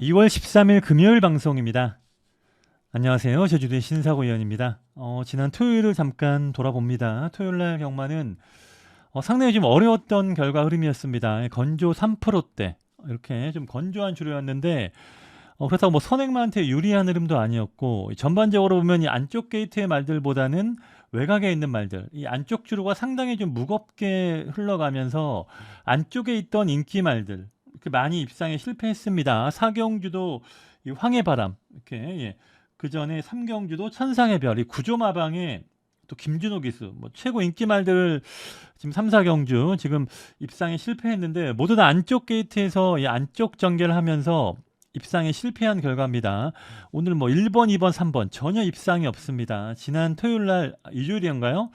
2월 13일 금요일 방송입니다. 안녕하세요. 제주도의 신사고 의원입니다. 지난 토요일을 잠깐 돌아봅니다. 토요일 날 경마는 상당히 좀 어려웠던 결과 흐름이었습니다. 건조 3%대 이렇게 좀 건조한 주로였는데 그렇다고 뭐 선행마한테 유리한 흐름도 아니었고, 전반적으로 보면 이 안쪽 게이트의 말들보다는 외곽에 있는 말들, 이 안쪽 주로가 상당히 좀 무겁게 흘러가면서 안쪽에 있던 인기 말들 이렇게 많이 입상에 실패했습니다. 사경주도 이 황해바람 이렇게, 예. 그 전에 삼경주도 천상의 별, 이 구조마방에 또 김준호 기수, 뭐 최고 인기 말들 지금 3, 4경주 지금 입상에 실패했는데 모두 다 안쪽 게이트에서 이 안쪽 전개를 하면서 입상에 실패한 결과입니다. 오늘 뭐 1번, 2번, 3번 전혀 입상이 없습니다. 지난 토요일 날 일요일인가요?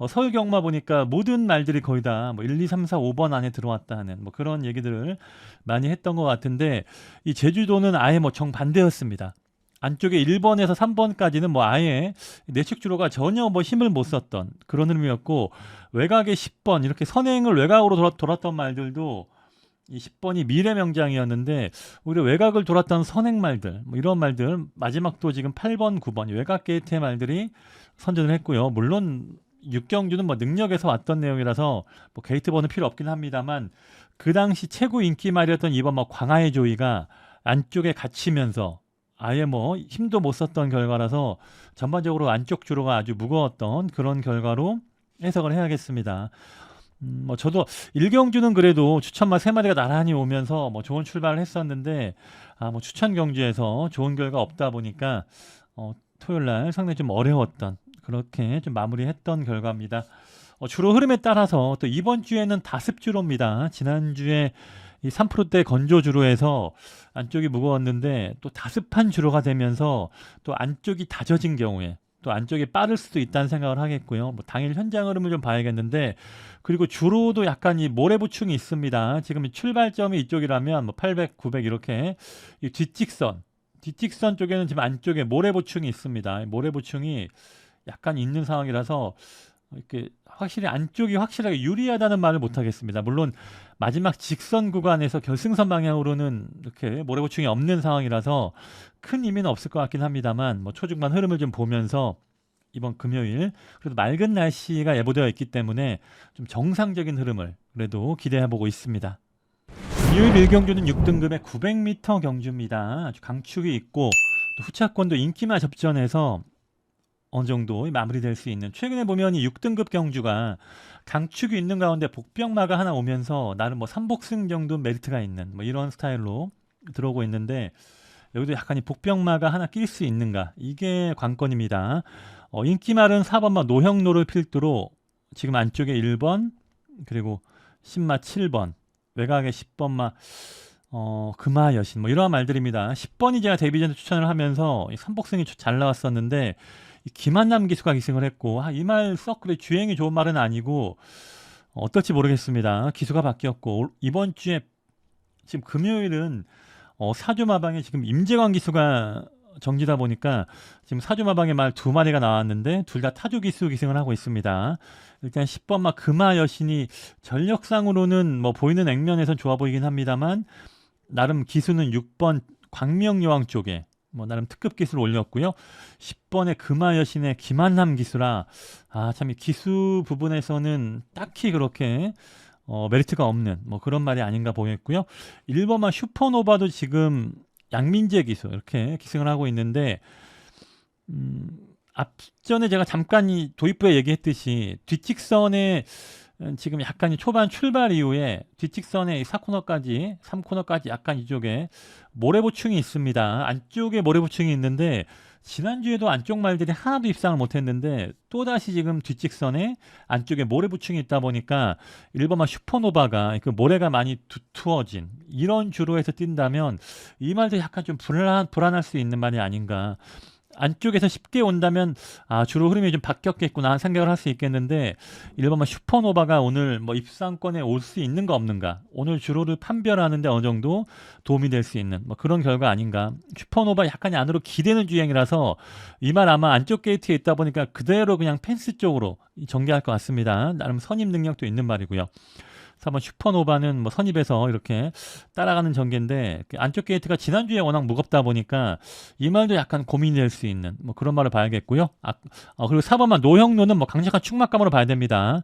서울 경마 보니까 모든 말들이 거의 다 뭐 1, 2, 3, 4, 5번 안에 들어왔다 하는 뭐 그런 얘기들을 많이 했던 것 같은데, 이 제주도는 아예 뭐 정반대였습니다. 안쪽에 1번에서 3번까지는 뭐 아예 내측 주로가 전혀 뭐 힘을 못 썼던 그런 흐름이었고, 외곽에 10번 이렇게 선행을 외곽으로 돌았던 말들도 이 10번이 미래명장이었는데 오히려 외곽을 돌았던 선행말들, 뭐 이런 말들, 마지막도 지금 8번, 9번 외곽 게이트의 말들이 선전을 했고요. 물론 6경주는 뭐 능력에서 왔던 내용이라서 뭐 게이트 번호 필요 없긴 합니다만, 그 당시 최고 인기 말이었던 2번 뭐 광하의 조이가 안쪽에 갇히면서 아예 뭐 힘도 못 썼던 결과라서 전반적으로 안쪽 주로가 아주 무거웠던 그런 결과로 해석을 해야겠습니다. 뭐 저도 일경주는 그래도 추천마 3마리가 나란히 오면서 뭐 좋은 출발을 했었는데, 뭐 추천 경주에서 좋은 결과 없다 보니까 토요일 날 상당히 좀 어려웠던, 그렇게 좀 마무리했던 결과입니다. 주로 흐름에 따라서 또 이번 주에는 다습주로입니다. 지난주에 이 3%대 건조주로에서 안쪽이 무거웠는데 또 다습한 주로가 되면서 또 안쪽이 다져진 경우에 또 안쪽이 빠를 수도 있다는 생각을 하겠고요. 뭐 당일 현장 흐름을 좀 봐야겠는데, 그리고 주로도 약간 이 모래보충이 있습니다. 지금 출발점이 이쪽이라면 뭐 800, 900 이렇게 이 뒷직선 쪽에는 지금 안쪽에 모래보충이 있습니다. 모래보충이 약간 있는 상황이라서 이렇게 확실히 안쪽이 확실하게 유리하다는 말을 못 하겠습니다. 물론 마지막 직선 구간에서 결승선 방향으로는 이렇게 모래보충이 없는 상황이라서 큰 의미는 없을 것 같긴 합니다만, 뭐 초중반 흐름을 좀 보면서 이번 금요일 그래도 맑은 날씨가 예보되어 있기 때문에 좀 정상적인 흐름을 그래도 기대해보고 있습니다. 금요일 1경주는 6등급의 900m 경주입니다. 아주 강축이 있고 또 후차권도 인기마 접전에서 어느 정도 마무리될 수 있는, 최근에 보면 이 6등급 경주가 강축이 있는 가운데 복병마가 하나 오면서 나름 뭐 3복승 정도 메리트가 있는 뭐 이런 스타일로 들어오고 있는데, 여기도 약간 이 복병마가 하나 낄 수 있는가, 이게 관건입니다. 인기말은 4번마 노형로를 필두로 지금 안쪽에 1번 그리고 10마 7번 외곽에 10번마 금화 여신 뭐 이러한 말들입니다. 10번이 제가 데뷔전에 추천을 하면서 3복승이 잘 나왔었는데 이 김한남 기수가 기승을 했고, 이 말 썩 그래 주행이 좋은 말은 아니고 어떨지 모르겠습니다. 기수가 바뀌었고, 이번 주에 지금 금요일은 사주마방에 지금 임재광 기수가 정지다 보니까 지금 사주마방에 말 2마리가 나왔는데 둘 다 타주 기수 기승을 하고 있습니다. 일단 10번마 금화 여신이 전력상으로는 뭐 보이는 액면에선 좋아 보이긴 합니다만, 나름 기수는 6번 광명여왕 쪽에 뭐 나름 특급 기수를 올렸고요. 10번의 금화 여신의 김한남 기수라 참 이 기수 부분에서는 딱히 그렇게 메리트가 없는 뭐 그런 말이 아닌가 보겠고요. 1번만 슈퍼노바도 지금 양민재 기수 이렇게 기승을 하고 있는데, 앞전에 제가 잠깐 이 도입부에 얘기했듯이 뒷직선에 지금 약간 초반 출발 이후에 뒷직선에 4코너까지 3코너까지 약간 이쪽에 모래보충이 있습니다. 안쪽에 모래보충이 있는데 지난주에도 안쪽 말들이 하나도 입상을 못했는데 또다시 지금 뒷직선에 안쪽에 모래보충이 있다 보니까 1번마 슈퍼노바가 그 모래가 많이 두투어진 이런 주로에서 뛴다면 이 말도 약간 좀 불안할 수 있는 말이 아닌가. 안쪽에서 쉽게 온다면 주로 흐름이 좀 바뀌었겠구나 생각을 할 수 있겠는데, 1번만 슈퍼노바가 오늘 뭐 입상권에 올 수 있는가 없는가, 오늘 주로를 판별하는데 어느 정도 도움이 될 수 있는 뭐 그런 결과 아닌가. 슈퍼노바 약간 안으로 기대는 주행이라서 이 말 아마 안쪽 게이트에 있다 보니까 그대로 그냥 펜스 쪽으로 전개할 것 같습니다. 나름 선임 능력도 있는 말이고요. 4번 슈퍼노바는 뭐 선입에서 이렇게 따라가는 전개인데 그 안쪽 게이트가 지난주에 워낙 무겁다 보니까 이 말도 약간 고민이 될 수 있는 뭐 그런 말을 봐야겠고요. 그리고 4번만 노형로는 뭐 강력한 축막감으로 봐야 됩니다.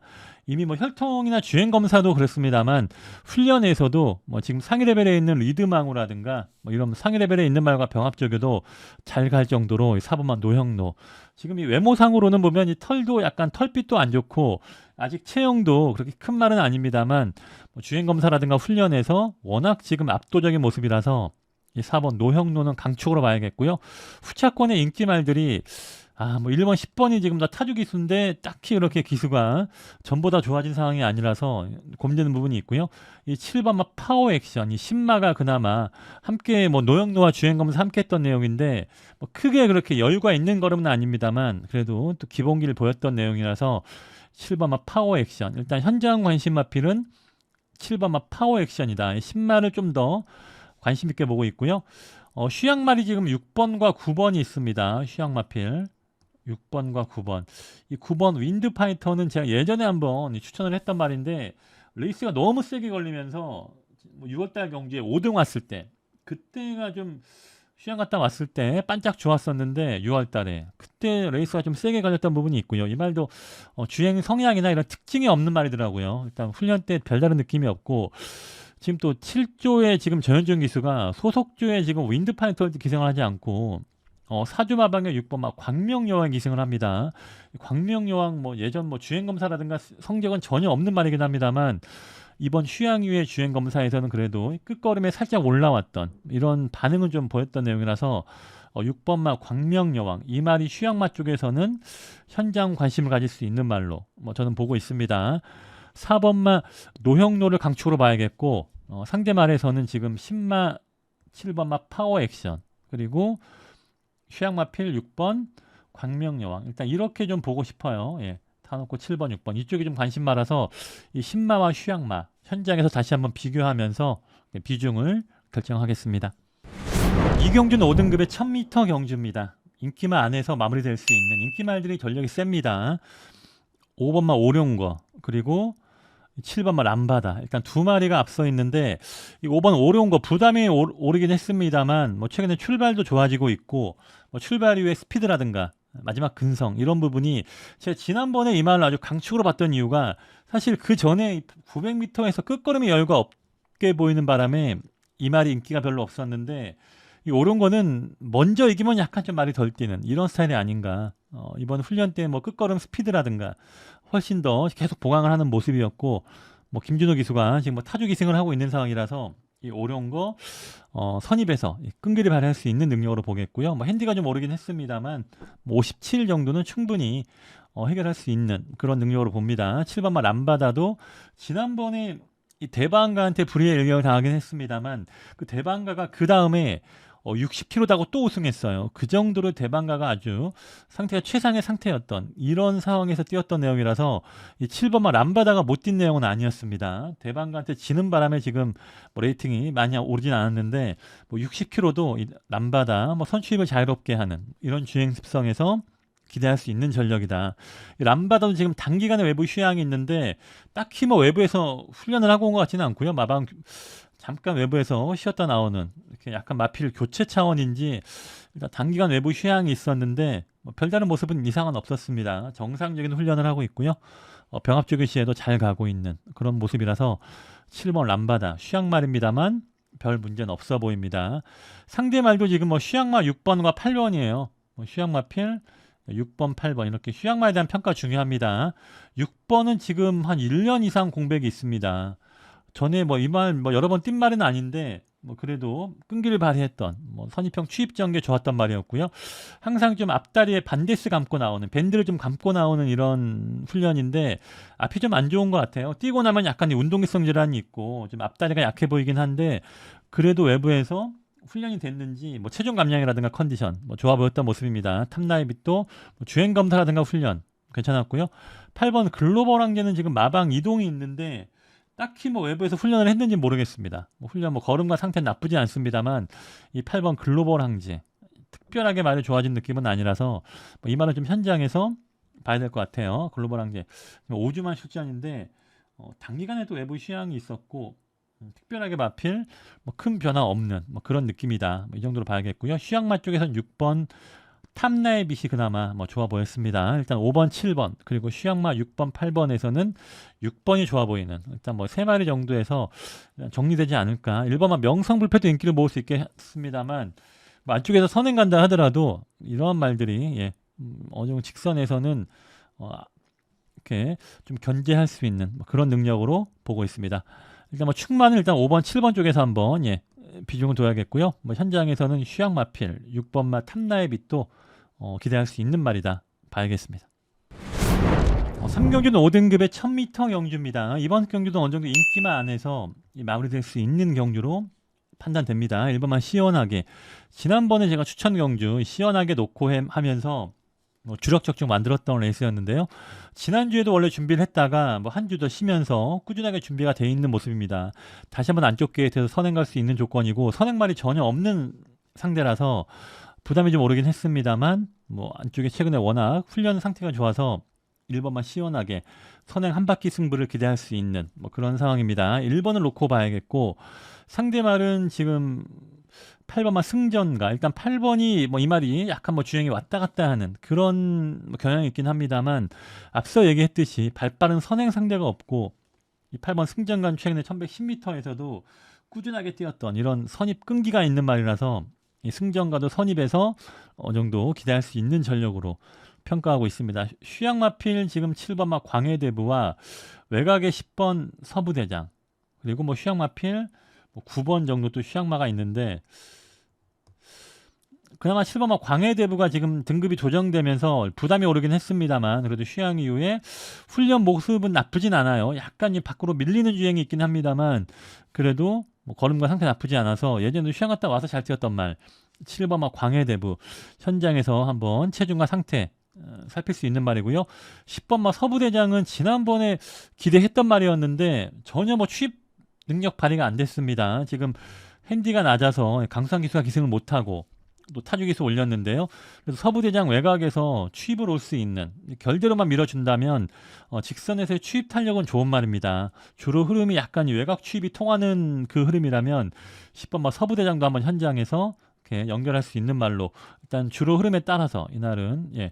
이미 뭐 혈통이나 주행 검사도 그렇습니다만 훈련에서도 뭐 지금 상위 레벨에 있는 리드망우라든가 뭐 이런 상위 레벨에 있는 말과 병합적여도 잘 갈 정도로 4번만 노형로. 지금 이 외모상으로는 보면 이 털도 약간 털빛도 안 좋고 아직 체형도 그렇게 큰 말은 아닙니다만 뭐 주행 검사라든가 훈련에서 워낙 지금 압도적인 모습이라서 이 4번 노형로는 강축으로 봐야겠고요. 후차권의 인기 말들이 뭐 1번, 10번이 지금 다 타주 기수인데 딱히 그렇게 기수가 전보다 좋아진 상황이 아니라서 고민되는 부분이 있고요. 이 7번 막 파워 액션, 이 신마가 그나마 함께 뭐 노형로와 주행검사 함께 했던 내용인데 뭐 크게 그렇게 여유가 있는 걸음은 아닙니다만 그래도 또 기본기를 보였던 내용이라서 7번 막 파워 액션. 일단 현장 관심 마필은 7번 막 파워 액션이다. 이 신마를 좀 더 관심 있게 보고 있고요. 휴양말이 지금 6번과 9번이 있습니다. 휴양마필. 6번과 9번. 이 9번 윈드파이터는 제가 예전에 한번 추천을 했던 말인데 레이스가 너무 세게 걸리면서 뭐 6월달 경주에 5등 왔을 때 그때가 좀 휴양 갔다 왔을 때 반짝 좋았었는데 6월달에 그때 레이스가 좀 세게 걸렸던 부분이 있고요. 이 말도 주행 성향이나 이런 특징이 없는 말이더라고요. 일단 훈련 때 별다른 느낌이 없고 지금 또 7조의 지금 전현준 기수가 소속조에 지금 윈드파이터 기생을 하지 않고 사주마방의 6번 막 광명여왕 기승을 합니다. 광명여왕 뭐 예전 뭐 주행검사라든가 성적은 전혀 없는 말이긴 합니다만 이번 휴양 이후의 주행검사에서는 그래도 끝걸음에 살짝 올라왔던 이런 반응은 좀 보였던 내용이라서 6번 막 광명여왕 이 말이 휴양마 쪽에서는 현장 관심을 가질 수 있는 말로 뭐 저는 보고 있습니다. 4번마 노형로를 강축으로 봐야겠고 상대 말에서는 지금 10마 7번마 파워 액션 그리고 휴양마필 6번 광명여왕 일단 이렇게 좀 보고 싶어요. 예, 타놓고 7번 6번 이쪽이 좀 관심 많아서 이 신마와 휴양마 현장에서 다시 한번 비교하면서 비중을 결정하겠습니다. 이 경주는 5등급의 1000m 경주입니다. 인기말 안에서 마무리될 수 있는 인기말들이 전력이 셉니다. 5번마 오룡거 그리고 7번마 람바다 일단 두 마리가 앞서 있는데 이 5번 오룡거 부담이 오르긴 했습니다만 뭐 최근에 출발도 좋아지고 있고 뭐 출발 이후에 스피드라든가 마지막 근성 이런 부분이 제가 지난번에 이 말을 아주 강축으로 봤던 이유가 사실 그 전에 900m에서 끝걸음이 여유가 없게 보이는 바람에 이 말이 인기가 별로 없었는데 이 오룡거는 먼저 이기면 약간 좀 말이 덜 뛰는 이런 스타일이 아닌가. 이번 훈련 때 뭐 끝걸음 스피드라든가 훨씬 더 계속 보강을 하는 모습이었고 뭐 김준호 기수가 지금 뭐 타주 기승을 하고 있는 상황이라서 이 오룡거 선입에서 끈기를 발휘할 수 있는 능력으로 보겠고요. 뭐 핸디가 좀 오르긴 했습니다만 뭐 57 정도는 충분히 해결할 수 있는 그런 능력으로 봅니다. 7번마 람바다도 지난번에 이 대방가한테 불의의 일격을 당하긴 했습니다만 그 대방가가 그 다음에 60km 다고 또 우승했어요. 그 정도로 대방가가 아주 상태가 최상의 상태였던 이런 상황에서 뛰었던 내용이라서 이 7번마 람바다가 못 뛴 내용은 아니었습니다. 대방가한테 지는 바람에 지금 뭐 레이팅이 많이 오르진 않았는데 뭐 60km도 이 람바다 뭐 선취입을 자유롭게 하는 이런 주행 습성에서 기대할 수 있는 전력이다. 이 람바다도 지금 단기간에 외부 휴양이 있는데 딱히 뭐 외부에서 훈련을 하고 온 것 같지는 않고요. 마방 잠깐 외부에서 쉬었다 나오는 이렇게 약간 마필 교체 차원인지 일단 단기간 외부 휴양이 있었는데 뭐 별다른 모습은 이상은 없었습니다. 정상적인 훈련을 하고 있고요. 병합조교 시에도 잘 가고 있는 그런 모습이라서 7번 람바다 휴양말입니다만 별 문제는 없어 보입니다. 상대 말도 지금 뭐 휴양마 6번과 8번이에요. 뭐 휴양마필 6번, 8번 이렇게 휴양마에 대한 평가 중요합니다. 6번은 지금 한 1년 이상 공백이 있습니다. 전에 뭐 이 말 뭐 여러 번 뛴 말은 아닌데 뭐 그래도 끈기를 발휘했던 뭐 선입형 취입 전개 좋았던 말이었고요. 항상 좀 앞다리에 반데스 감고 나오는 밴드를 좀 감고 나오는 이런 훈련인데 앞이 좀 안 좋은 것 같아요. 뛰고 나면 약간 운동기성 질환이 있고 좀 앞다리가 약해 보이긴 한데 그래도 외부에서 훈련이 됐는지 뭐 체중 감량이라든가 컨디션 뭐 좋아 보였던 모습입니다. 탑라이빗도 뭐 주행 검사라든가 훈련 괜찮았고요. 8번 글로벌 황제는 지금 마방 이동이 있는데 딱히 뭐 외부에서 훈련을 했는지 모르겠습니다. 뭐 훈련 뭐 걸음과 상태는 나쁘지 않습니다만 이 8번 글로벌 황제 특별하게 말이 좋아진 느낌은 아니라서 뭐이 말은 좀 현장에서 봐야 될 것 같아요. 글로벌 황제 5주만 출전인데 단기간에도 외부 휴양이 있었고 특별하게 마필 뭐 큰 변화 없는 뭐 그런 느낌이다. 이 정도로 봐야겠고요. 휴양마 쪽에서는 6번 탐나의 빛이 그나마 뭐 좋아 보였습니다. 일단 5번, 7번 그리고 휴양마 6번, 8번에서는 6번이 좋아 보이는 일단 뭐 3마리 정도에서 정리되지 않을까. 1번만 명성불패도 인기를 모을 수 있겠습니다만 뭐 안쪽에서 선행 간다 하더라도 이러한 말들이 어느 정도 직선에서는 이렇게 좀 견제할 수 있는 뭐 그런 능력으로 보고 있습니다. 일단 뭐 축마는 일단 5번, 7번 쪽에서 한번 비중을 둬야겠고요. 뭐 현장에서는 휴양마필, 6번마 탐나의 빛도 기대할 수 있는 말이다 봐야겠습니다. 3경주는 5등급의 1000m 경주입니다. 이번 경주도 어느 정도 인기만 안에서 마무리될 수 있는 경주로 판단됩니다. 1번만 시원하게 지난번에 제가 추천 경주 시원하게 놓고 하면서 주력적중 만들었던 레이스였는데요. 지난주에도 원래 준비를 했다가 뭐 한 주 더 쉬면서 꾸준하게 준비가 돼 있는 모습입니다. 다시 한번 안쪽 게이트에서 선행 갈 수 있는 조건이고 선행말이 전혀 없는 상대라서 부담이 좀 오르긴 했습니다만 뭐 안쪽에 최근에 워낙 훈련 상태가 좋아서 1번만 시원하게 선행 한 바퀴 승부를 기대할 수 있는 뭐 그런 상황입니다. 1번을 놓고 봐야겠고 상대말은 지금 8번만 승전가 일단 8번이 뭐 이 말이 약간 뭐 주행이 왔다 갔다 하는 그런 뭐 경향이 있긴 합니다만 앞서 얘기했듯이 발빠른 선행 상대가 없고 이 8번 승전간 최근에 1110m에서도 꾸준하게 뛰었던 이런 선입 끈기가 있는 말이라서 이 승전가도 선입에서 어느 정도 기대할 수 있는 전력으로 평가하고 있습니다. 휴양마필 지금 7번마 광해대부와 외곽의 10번 서부대장 그리고 뭐 휴양마필 9번 정도 또 휴양마가 있는데 그나마 7번마 광해대부가 지금 등급이 조정되면서 부담이 오르긴 했습니다만 그래도 휴양 이후에 훈련 모습은 나쁘진 않아요. 약간 밖으로 밀리는 주행이 있긴 합니다만 그래도 뭐 걸음과 상태 나쁘지 않아서 예전에도 휴양 갔다 와서 잘 뛰었던 말 7번마 광해대부 현장에서 한번 체중과 상태 살필 수 있는 말이고요. 10번마 서부대장은 지난번에 기대했던 말이었는데 전혀 뭐 취입 능력 발휘가 안 됐습니다. 지금 핸디가 낮아서 강수한 기수가 기승을 못하고 또 타주 기수 올렸는데요. 그래서 서부대장 외곽에서 취입을 올 수 있는 결대로만 밀어준다면 직선에서의 취입 탄력은 좋은 말입니다. 주로 흐름이 약간 외곽 취입이 통하는 그 흐름이라면 10번마 서부대장도 한번 현장에서 이렇게 연결할 수 있는 말로 일단 주로 흐름에 따라서 이날은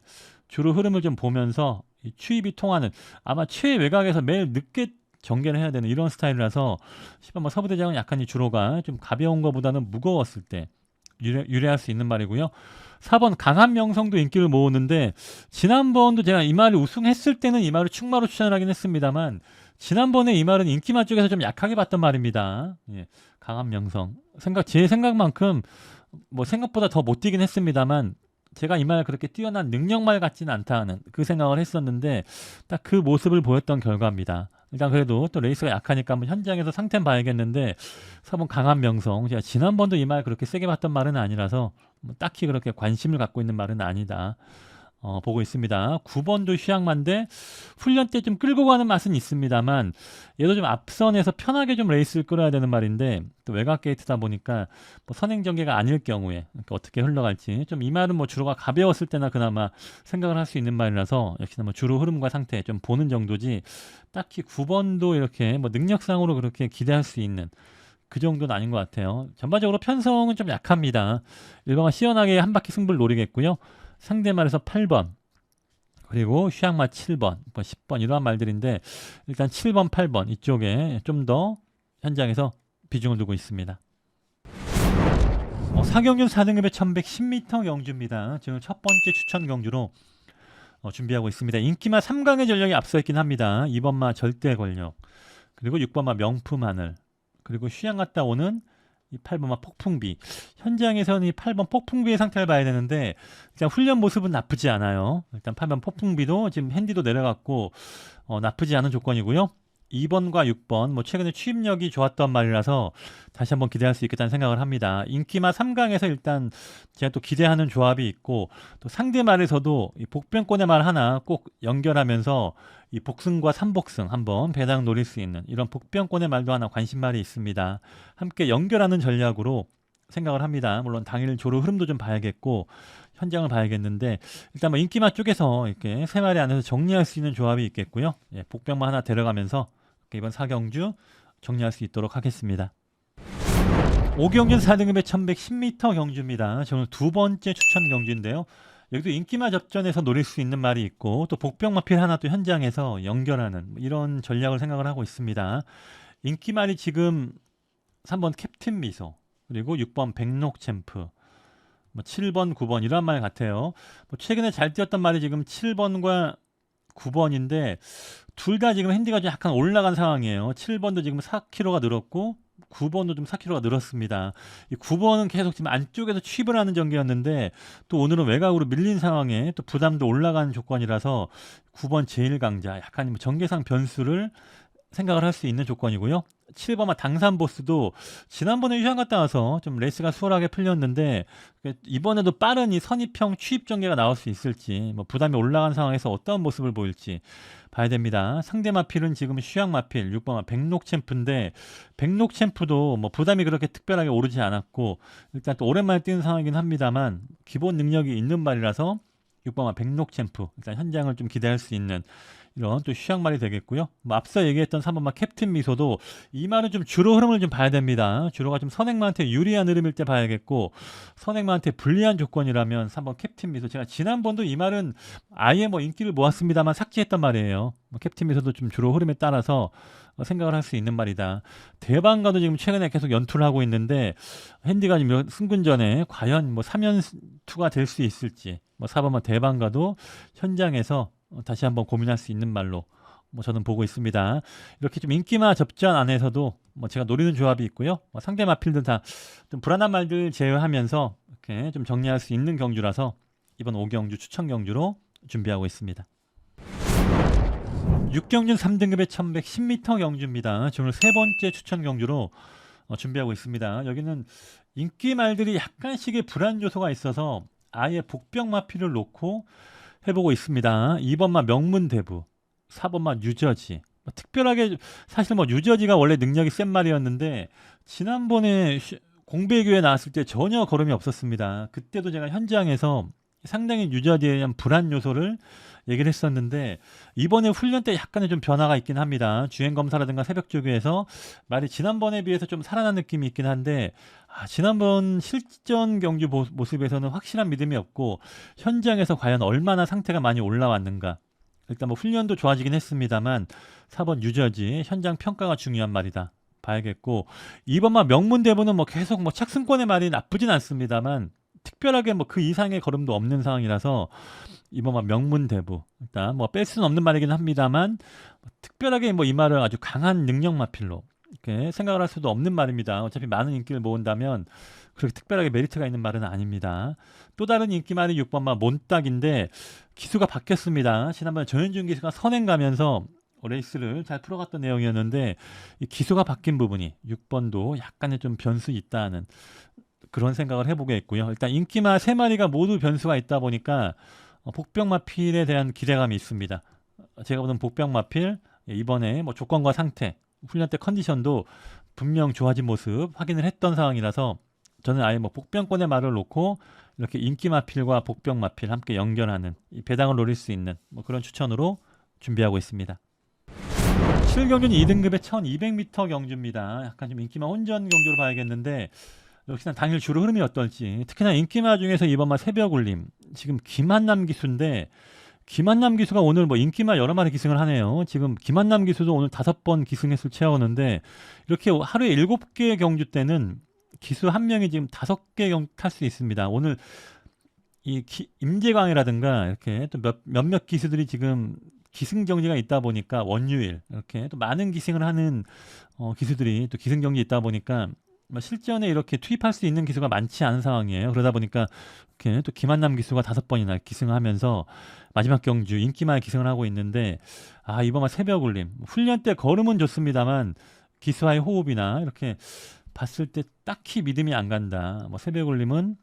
주로 흐름을 좀 보면서 이 취입이 통하는 아마 최외곽에서 매일 늦게 전개를 해야 되는 이런 스타일이라서 10번마 서부대장은 약간 이 주로가 좀 가벼운 것보다는 무거웠을 때 유리할 수 있는 말이고요. 4번 강한 명성도 인기를 모으는데 지난번도 제가 이 말을 우승했을 때는 이 말을 축마로 추천을 하긴 했습니다만 지난번에 이 말은 인기마 쪽에서 좀 약하게 봤던 말입니다. 강한 명성 제 생각만큼 뭐 생각보다 더 못 뛰긴 했습니다만 제가 이 말 그렇게 뛰어난 능력말 같지는 않다 하는 그 생각을 했었는데 딱 그 모습을 보였던 결과입니다. 일단 그래도 또 레이스가 약하니까 한번 현장에서 상태는 봐야겠는데 4번 강한 명성 제가 지난번도 이 말 그렇게 세게 봤던 말은 아니라서 뭐 딱히 그렇게 관심을 갖고 있는 말은 아니다 보고 있습니다. 9번도 휴양만데 훈련 때 좀 끌고 가는 맛은 있습니다만 얘도 좀 앞선에서 편하게 좀 레이스를 끌어야 되는 말인데 또 외곽 게이트다 보니까 뭐 선행 전개가 아닐 경우에 그러니까 어떻게 흘러갈지 좀 이 말은 뭐 주로가 가벼웠을 때나 그나마 생각을 할 수 있는 말이라서 역시나 뭐 주로 흐름과 상태 좀 보는 정도지 딱히 9번도 이렇게 뭐 능력상으로 그렇게 기대할 수 있는 그 정도는 아닌 것 같아요. 전반적으로 편성은 좀 약합니다. 일반화 시원하게 한 바퀴 승부를 노리겠고요. 상대말에서 8번 그리고 휴양마 7번, 뭐 10번 이러한 말들인데 일단 7번, 8번 이쪽에 좀 더 현장에서 비중을 두고 있습니다. 4경주 4등급의 1110m 경주입니다. 지금 첫 번째 추천 경주로 준비하고 있습니다. 인기마 3강의 전력이 앞서 있긴 합니다. 2번마 절대 권력 그리고 6번마 명품 하늘 그리고 휴양 갔다 오는 이 8번마 폭풍비 현장에서는 이 8번 폭풍비의 상태를 봐야 되는데 일단 훈련 모습은 나쁘지 않아요. 일단 8번 폭풍비도 지금 핸디도 내려갔고 나쁘지 않은 조건이고요. 2번과 6번 뭐 최근에 취입력이 좋았던 말이라서 다시 한번 기대할 수 있겠다는 생각을 합니다. 인기마 3강에서 일단 제가 또 기대하는 조합이 있고 또 상대 말에서도 이 복변권의 말 하나 꼭 연결하면서 이 복승과 삼복승 한번 배당 노릴 수 있는 이런 복변권의 말도 하나 관심말이 있습니다. 함께 연결하는 전략으로 생각을 합니다. 물론 당일 조로 흐름도 좀 봐야겠고 현장을 봐야겠는데 일단 뭐 인기마 쪽에서 이렇게 세 마리 안에서 정리할 수 있는 조합이 있겠고요. 복병만 하나 데려가면서 이번 4경주 정리할 수 있도록 하겠습니다. 5경주는 4등급의 1110m 경주입니다. 저는 두 번째 추천 경주인데요. 여기도 인기마 접전에서 노릴 수 있는 말이 있고 또 복병마필 하나 또 현장에서 연결하는 이런 전략을 생각을 하고 있습니다. 인기말이 지금 3번 캡틴 미소 그리고 6번 백록 챔프 7번 9번 이런 말 같아요. 최근에 잘 뛰었던 말이 지금 7번과 9번인데 둘 다 지금 핸디가 좀 약간 올라간 상황이에요. 7번도 지금 4kg가 늘었고 9번도 좀 4kg가 늘었습니다. 이 9번은 계속 지금 안쪽에서 취입을 하는 전개였는데 또 오늘은 외곽으로 밀린 상황에 또 부담도 올라가는 조건이라서 9번 제1강자 약간 전개상 변수를 생각을 할 수 있는 조건이고요. 7번마 당산보스도 지난번에 휴양 갔다 와서 좀 레이스가 수월하게 풀렸는데 이번에도 빠른 이 선입형 취입 전개가 나올 수 있을지 부담이 올라간 상황에서 어떤 모습을 보일지 봐야 됩니다. 상대 마필은 지금 휴양 마필 6번마 백록 챔프인데 백록 챔프도 부담이 그렇게 특별하게 오르지 않았고 일단 또 오랜만에 뛰는 상황이긴 합니다만 기본 능력이 있는 말이라서 6번마 백록 챔프 일단 현장을 좀 기대할 수 있는 이런 또 휴양말이 되겠고요. 앞서 얘기했던 3번마 캡틴 미소도 이 말은 좀 주로 흐름을 좀 봐야 됩니다. 주로가 좀 선행마한테 유리한 흐름일 때 봐야겠고 선행마한테 불리한 조건이라면 3번 캡틴 미소 제가 지난번도 이 말은 아예 인기를 모았습니다만 삭제했단 말이에요. 캡틴 미소도 좀 주로 흐름에 따라서 생각을 할 수 있는 말이다. 대방가도 지금 최근에 계속 연투를 하고 있는데 핸디가 지금 승근전에 과연 3연투가 될 수 있을지 4번마 대방가도 현장에서 다시 한번 고민할 수 있는 말로 저는 보고 있습니다. 이렇게 좀 인기마 접전 안에서도 제가 노리는 조합이 있고요. 상대 마필들 다 좀 불안한 말들 제외하면서 이렇게 좀 정리할 수 있는 경주라서 이번 5경주 추천 경주로 준비하고 있습니다. 6경주는 3등급의 1110m 경주입니다. 오늘 세 번째 추천 경주로 준비하고 있습니다. 여기는 인기 말들이 약간씩의 불안 요소가 있어서 아예 복병 마필을 놓고 해보고 있습니다. 2번마 명문대부, 4번마 뉴저지. 특별하게 사실 뉴저지가 원래 능력이 센 말이었는데 지난번에 공배교에 나왔을 때 전혀 걸음이 없었습니다. 그때도 제가 현장에서 상당히 뉴저지에 대한 불안 요소를 얘기를 했었는데 이번에 훈련 때 약간의 좀 변화가 있긴 합니다. 주행검사라든가 새벽조교에서 말이 지난번에 비해서 좀 살아난 느낌이 있긴 한데 지난번 실전 경주 모습에서는 확실한 믿음이 없고 현장에서 과연 얼마나 상태가 많이 올라왔는가 일단 훈련도 좋아지긴 했습니다만 4번 뉴저지 현장 평가가 중요한 말이다 봐야겠고 2번마 명문대부는 계속 착승권의 말이 나쁘진 않습니다만 특별하게 그 이상의 걸음도 없는 상황이라서 이번마 명문대부 일단 뺄 수는 없는 말이긴 합니다만 특별하게 이 말을 아주 강한 능력 마필로 이렇게 생각을 할 수도 없는 말입니다. 어차피 많은 인기를 모은다면 그렇게 특별하게 메리트가 있는 말은 아닙니다. 또 다른 인기 말이 6번마 몬딱인데 기수가 바뀌었습니다. 지난번에 전현준 기수가 선행 가면서 레이스를 잘 풀어갔던 내용이었는데 이 기수가 바뀐 부분이 6번도 약간의 좀 변수 있다는 그런 생각을 해보겠고요. 일단 인기마 3마리가 모두 변수가 있다 보니까 복병마필에 대한 기대감이 있습니다. 제가 보는 복병마필 이번에 조건과 상태 훈련 때 컨디션도 분명 좋아진 모습 확인을 했던 상황이라서 저는 아예 복병권의 말을 놓고 이렇게 인기마필과 복병마필 함께 연결하는 이 배당을 노릴 수 있는 그런 추천으로 준비하고 있습니다. 7경주는 2등급의 1200m 경주입니다. 약간 좀 인기마 혼전 경주로 봐야겠는데 역시나 당일 주로 흐름이 어떨지 특히나 인기마 중에서 이번마 새벽울림 지금 김한남 기수인데 김한남 기수가 오늘 인기마 여러 마리 기승을 하네요. 지금 김한남 기수도 오늘 5번 기승 횟수 채웠는데 이렇게 하루에 7개 경주 때는 기수 한 명이 지금 5개 경주 탈 수 있습니다. 오늘 이 임재광이라든가 이렇게 또 몇몇 기수들이 지금 기승 경지가 있다 보니까 원유일 이렇게 또 많은 기승을 하는 기수들이 또 기승 경지 있다 보니까 실전에 이렇게 투입할 수 있는 기수가 많지 않은 상황이에요. 그러다 보니까 이렇게 또 김한남 기수가 5번이나 기승을 하면서 마지막 경주 인기마에 기승을 하고 있는데 이번만 새벽울림 훈련 때 걸음은 좋습니다만 기수와의 호흡이나 이렇게 봤을 때 딱히 믿음이 안 간다. 새벽울림은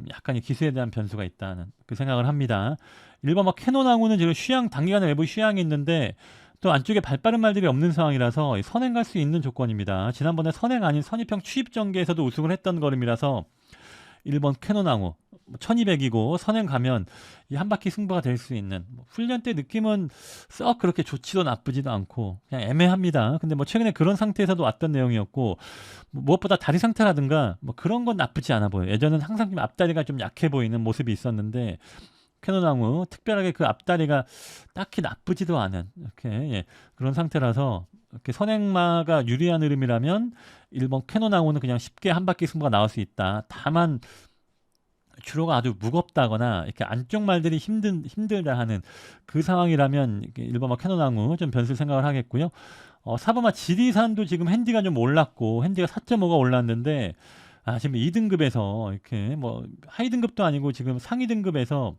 약간의 기수에 대한 변수가 있다는 그 생각을 합니다. 1번 캐논항우는 지금 휴양 단기간에 외부 휴양이 있는데 또 안쪽에 발빠른 말들이 없는 상황이라서 선행 갈 수 있는 조건입니다. 지난번에 선행 아닌 선입형 취입 전개에서도 우승을 했던 걸음이라서 1번 캐논왕후 1200이고 선행 가면 이 한 바퀴 승부가 될 수 있는 훈련 때 느낌은 썩 그렇게 좋지도 나쁘지도 않고 그냥 애매합니다. 근데 뭐 최근에 그런 상태에서도 왔던 내용이었고 무엇보다 다리 상태라든가 뭐 그런 건 나쁘지 않아 보여요. 예전엔 항상 좀 앞다리가 좀 약해 보이는 모습이 있었는데 캐논왕후 특별하게 그 앞다리가 딱히 나쁘지도 않은 이렇게 그런 상태라서 이렇게 선행마가 유리한 흐름이라면 1번 캐논왕후는 그냥 쉽게 한 바퀴 승부가 나올 수 있다. 다만 주로가 아주 무겁다거나 이렇게 안쪽 말들이 힘들다 하는 그 상황이라면 1번마 캐논왕후 좀 변수 생각을 하겠고요. 4번마 지리산도 지금 핸디가 좀 올랐고 핸디가 4.5가 올랐는데 지금 2등급에서 이렇게 뭐 하이 등급도 아니고 지금 상위 등급에서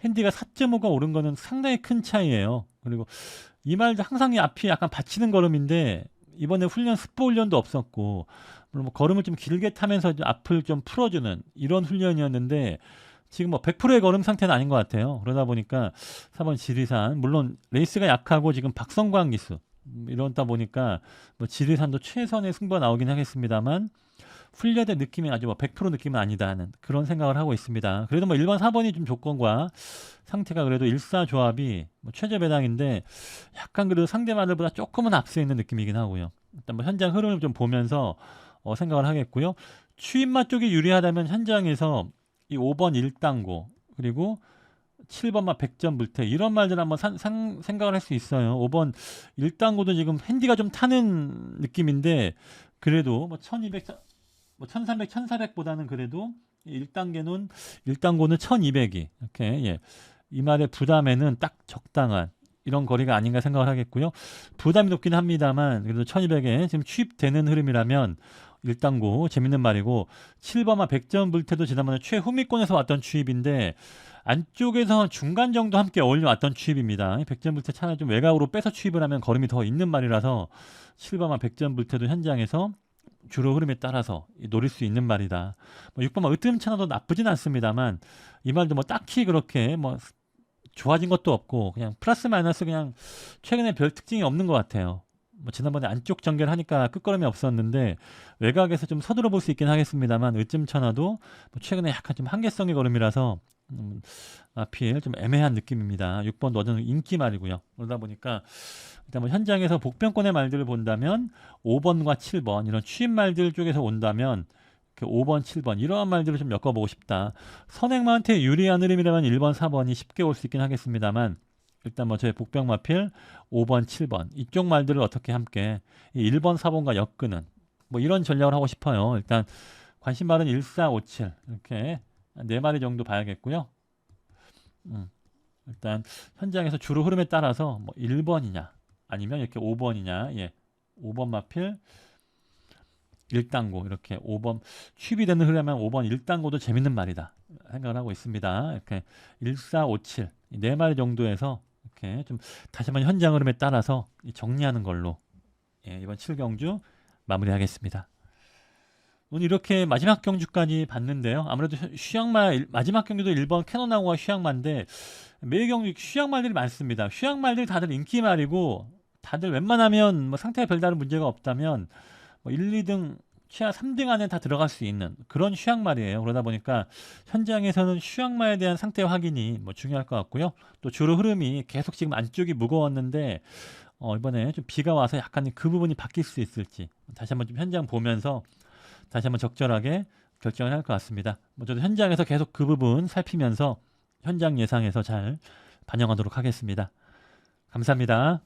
핸디가 4.5가 오른 거는 상당히 큰 차이예요. 그리고 이 말도 항상 이 앞이 약간 받치는 걸음인데 이번에 훈련 스포 훈련도 없었고 물론 뭐 걸음을 좀 길게 타면서 앞을 좀 풀어주는 이런 훈련이었는데 지금 뭐 100%의 걸음 상태는 아닌 것 같아요. 그러다 보니까 4번 지리산 물론 레이스가 약하고 지금 박성광 기수 이러다 보니까 뭐 지리산도 최선의 승부가 나오긴 하겠습니다만 훈련의 느낌이 아주 뭐 100% 느낌은 아니다 하는 그런 생각을 하고 있습니다. 그래도 뭐 1번 4번이 좀 조건과 상태가 그래도 1사 조합이 뭐 최저 배당인데 약간 그래도 상대 마들보다 조금은 앞서 있는 느낌이긴 하고요. 일단 뭐 현장 흐름을 좀 보면서 생각을 하겠고요. 추임마 쪽이 유리하다면 현장에서 이 5번 1단고 그리고 7번마 100점 불태 이런 말들 한번 생각을 할 수 있어요. 5번 1단고도 지금 핸디가 좀 타는 느낌인데 그래도 뭐 1200, 뭐 1300, 1400보다는 그래도 1단계는 1단고는 1200이 이렇게 이 말의 부담에는 딱 적당한 이런 거리가 아닌가 생각을 하겠고요. 부담이 높긴 합니다만 그래도 1200에 지금 취입되는 흐름이라면 1단고 재밌는 말이고 7번마 100점 불태도 지난번에 최후미권에서 왔던 취입인데 안쪽에서 중간 정도 함께 어울려 왔던 취입입니다. 100점 불태 차라리 좀 외곽으로 빼서 취입을 하면 걸음이 더 있는 말이라서 7번마 100점 불태도 현장에서 주로 흐름에 따라서 노릴 수 있는 말이다. 뭐 6번마 으뜸차나도 나쁘진 않습니다만 이 말도 뭐 딱히 그렇게 뭐 좋아진 것도 없고 그냥 플러스 마이너스 그냥 최근에 별 특징이 없는 것 같아요. 뭐 지난번에 안쪽 전개를 하니까 끝걸음이 없었는데 외곽에서 좀 서둘러 볼 수 있긴 하겠습니다만 으뜸천하도 뭐 최근에 약간 좀 한계성의 걸음이라서 아필 좀 애매한 느낌입니다. 6번 너는 인기 말이고요. 그러다 보니까 일단 뭐 현장에서 복병권의 말들을 본다면 5번과 7번 이런 취임 말들 쪽에서 온다면 5번, 7번 이러한 말들을 좀 엮어보고 싶다. 선행마한테 유리한 흐름이라면 1번, 4번이 쉽게 올 수 있긴 하겠습니다만 일단 뭐 저의 복병마필 5번, 7번 이쪽 말들을 어떻게 함께 1번, 4번과 엮는 뭐 이런 전략을 하고 싶어요. 일단 관심발은 1, 4, 5, 7 이렇게 4마리 정도 봐야겠고요. 일단 현장에서 주로 흐름에 따라서 뭐 1번이냐 아니면 이렇게 5번이냐 5번 마필 1단고 이렇게 5번 취입이 되는 흐름이면 5번 1단고도 재밌는 말이다 생각을 하고 있습니다. 이렇게 1, 4, 5, 7 4마리 정도에서 이렇게 좀 다시 한번 현장 흐름에 따라서 정리하는 걸로 이번 7경주 마무리하겠습니다. 오늘 이렇게 마지막 경주까지 봤는데요. 아무래도 휴양마 마지막 경주도 1번 캐논하고가 휴양마인데 매 경주 휴양말들이 많습니다. 휴양말들이 다들 인기말이고 다들 웬만하면 뭐 상태에 별다른 문제가 없다면 뭐 1, 2등 최하 3등 안에 다 들어갈 수 있는 그런 휴양말이에요. 그러다 보니까 현장에서는 휴양마에 대한 상태 확인이 뭐 중요할 것 같고요. 또 주로 흐름이 계속 지금 안쪽이 무거웠는데 이번에 좀 비가 와서 약간 그 부분이 바뀔 수 있을지 다시 한번 좀 현장 보면서 다시 한번 적절하게 결정을 할 것 같습니다. 뭐 저도 현장에서 계속 그 부분 살피면서 현장 예상에서 잘 반영하도록 하겠습니다. 감사합니다.